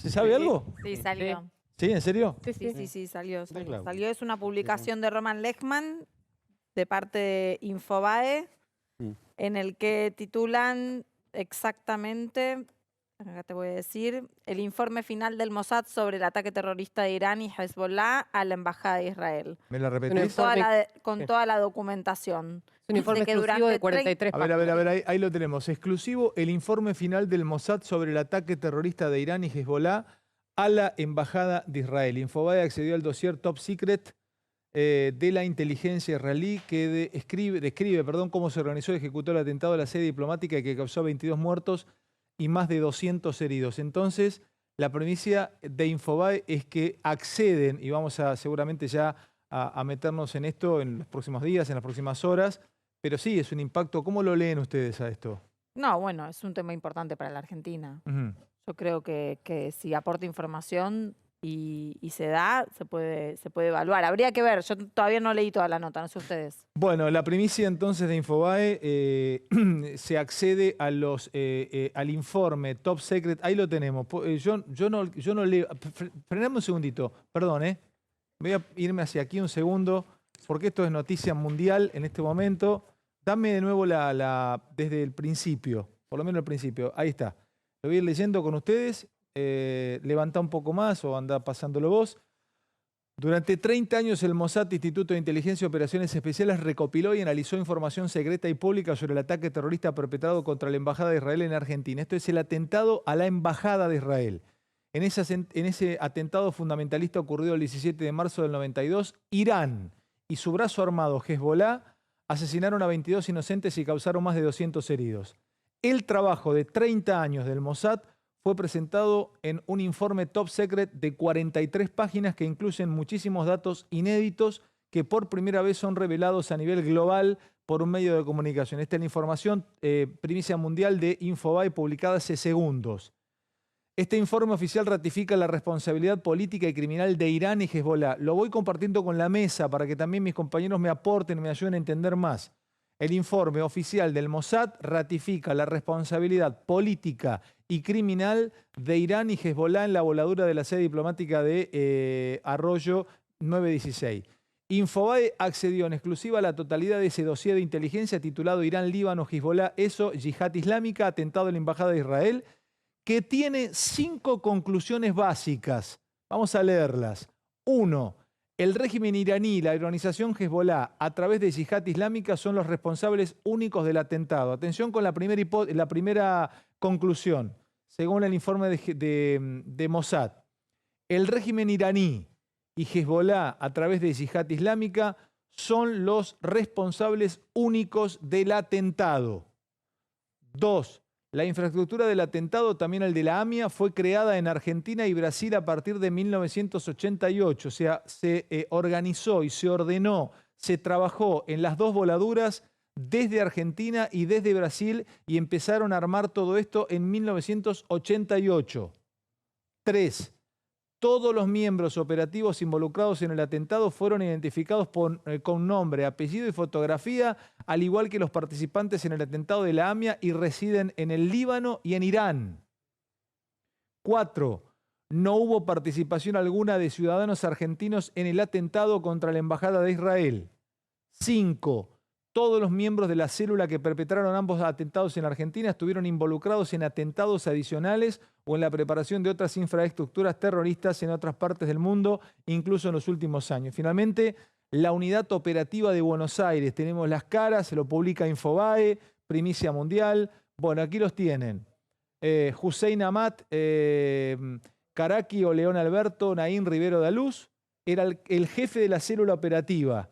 ¿Se sabe algo? Sí, salió. ¿Sí? ¿En serio? Sí, salió. claro. Salió, es una publicación de Roman Lechman de parte de Infobae, en el que titulan exactamente, acá te voy a decir, el informe final del Mossad sobre el ataque terrorista de Irán y Hezbollah a la Embajada de Israel. ¿Me la Con repetís? con toda la documentación. Es un informe Dice que exclusivo de durante 43 A ver, páginas. ahí lo tenemos. Exclusivo, el informe final del Mossad sobre el ataque terrorista de Irán y Hezbollah a la Embajada de Israel. Infobae accedió al dossier Top Secret de la inteligencia israelí que describe cómo se organizó y ejecutó el atentado a la sede diplomática que causó 22 muertos y más de 200 heridos. Entonces, la premisa de Infobae es que acceden, y vamos a seguramente ya a meternos en esto en los próximos días, en las próximas horas, pero sí, es un impacto. ¿Cómo lo leen ustedes a esto? No, bueno, es un tema importante para la Argentina. Ujú. Yo creo que si aporta información y se da, se puede evaluar. Habría que ver, yo todavía no leí toda la nota, no sé ustedes. Bueno, la primicia entonces de Infobae se accede a al informe Top Secret. Ahí lo tenemos. Yo no leo. Frename un segundito, perdón, Voy a irme hacia aquí un segundo, porque esto es noticia mundial en este momento. Dame de nuevo desde el principio, por lo menos el principio. Ahí está. Lo voy a ir leyendo con ustedes. Levantá un poco más o andá pasándolo vos. Durante 30 años el Mossad, Instituto de Inteligencia y Operaciones Especiales, recopiló y analizó información secreta y pública sobre el ataque terrorista perpetrado contra la Embajada de Israel en Argentina. Esto es el atentado a la Embajada de Israel. En ese atentado fundamentalista ocurrido el 17 de marzo del 92, Irán y su brazo armado Hezbollah asesinaron a 22 inocentes y causaron más de 200 heridos. El trabajo de 30 años del Mossad fue presentado en un informe Top Secret de 43 páginas que incluyen muchísimos datos inéditos que por primera vez son revelados a nivel global por un medio de comunicación. Esta es la información primicia mundial de Infobae publicada hace segundos. Este informe oficial ratifica la responsabilidad política y criminal de Irán y Hezbollah. Lo voy compartiendo con la mesa para que también mis compañeros me aporten y me ayuden a entender más. El informe oficial del Mossad ratifica la responsabilidad política y criminal de Irán y Hezbollah en la voladura de la sede diplomática de Arroyo 916. Infobae accedió en exclusiva a la totalidad de ese dossier de inteligencia titulado Irán, Líbano, Hezbollah, ESO, Yihad Islámica, atentado a la Embajada de Israel, que tiene 5 conclusiones básicas. Vamos a leerlas. 1. El régimen iraní y la organización Hezbollah, a través de Yihad Islámica, son los responsables únicos del atentado. Atención con la primera conclusión, según el informe de Mossad. El régimen iraní y Hezbollah, a través de Yihad Islámica, son los responsables únicos del atentado. 2. La infraestructura del atentado, también el de la AMIA, fue creada en Argentina y Brasil a partir de 1988. O sea, se organizó y se ordenó, se trabajó en las dos voladuras desde Argentina y desde Brasil y empezaron a armar todo esto en 1988. 3. Todos los miembros operativos involucrados en el atentado fueron identificados con nombre, apellido y fotografía, al igual que los participantes en el atentado de la AMIA, y residen en el Líbano y en Irán. 4. No hubo participación alguna de ciudadanos argentinos en el atentado contra la Embajada de Israel. 5. Todos los miembros de la célula que perpetraron ambos atentados en Argentina estuvieron involucrados en atentados adicionales o en la preparación de otras infraestructuras terroristas en otras partes del mundo, incluso en los últimos años. Finalmente, la unidad operativa de Buenos Aires. Tenemos las caras, se lo publica Infobae, primicia mundial. Bueno, aquí los tienen. Hussein Amat, Caraqui o León Alberto, Naín Rivero de Luz, era el jefe de la célula operativa,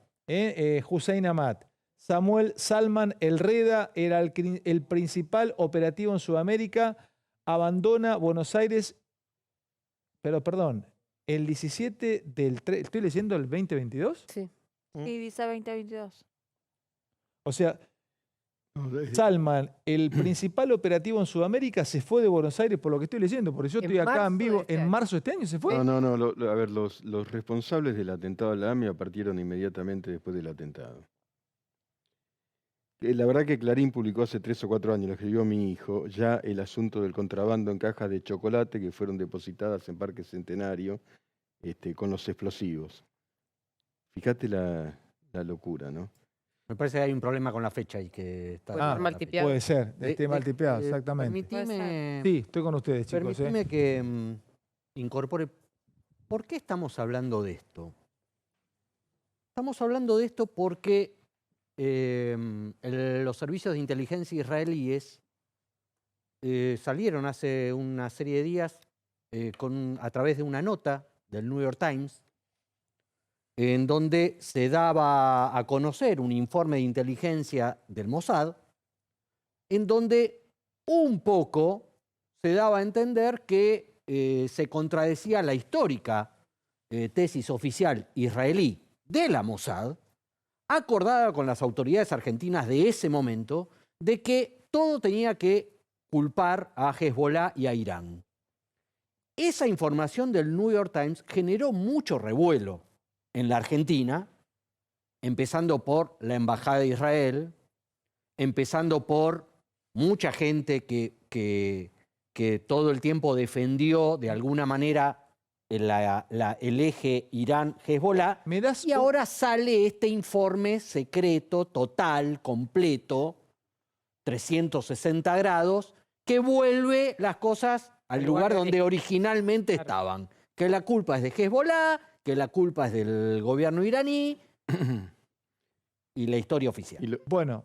Hussein Amat. Samuel Salman El Reda era el principal operativo en Sudamérica, abandona Buenos Aires, pero perdón, el 17 del 3, ¿estoy leyendo el 2022? Sí. Sí, dice 2022. O sea, Salman, el principal operativo en Sudamérica, se fue de Buenos Aires por lo que estoy leyendo, porque yo estoy acá en vivo. ¿En marzo de este año se fue? No, a ver, los responsables del atentado a la AMIA partieron inmediatamente después del atentado. La verdad que Clarín publicó hace 3 o 4 años, lo escribió mi hijo, ya el asunto del contrabando en cajas de chocolate que fueron depositadas en Parque Centenario con los explosivos. Fíjate la locura, ¿no? Me parece que hay un problema con la fecha y que está... Puede ser Ah, mal tipeado. puede ser, esté mal tipeado, exactamente. Permitime, Sí, estoy con ustedes, chicos. permitime que incorpore... ¿Por qué estamos hablando de esto? Estamos hablando de esto porque los servicios de inteligencia israelíes salieron hace una serie de días a través de una nota del New York Times en donde se daba a conocer un informe de inteligencia del Mossad, en donde un poco se daba a entender que se contradecía la histórica tesis oficial israelí de la Mossad, acordada con las autoridades argentinas de ese momento, de que todo tenía que culpar a Hezbollah y a Irán. Esa información del New York Times generó mucho revuelo en la Argentina, empezando por la Embajada de Israel, empezando por mucha gente que todo el tiempo defendió de alguna manera el eje Irán-Hezbollah, y ahora sale este informe secreto, total, completo, 360 grados, que vuelve las cosas al lugar donde originalmente estaban, que la culpa es de Hezbollah, que la culpa es del gobierno iraní y la historia oficial. Bueno,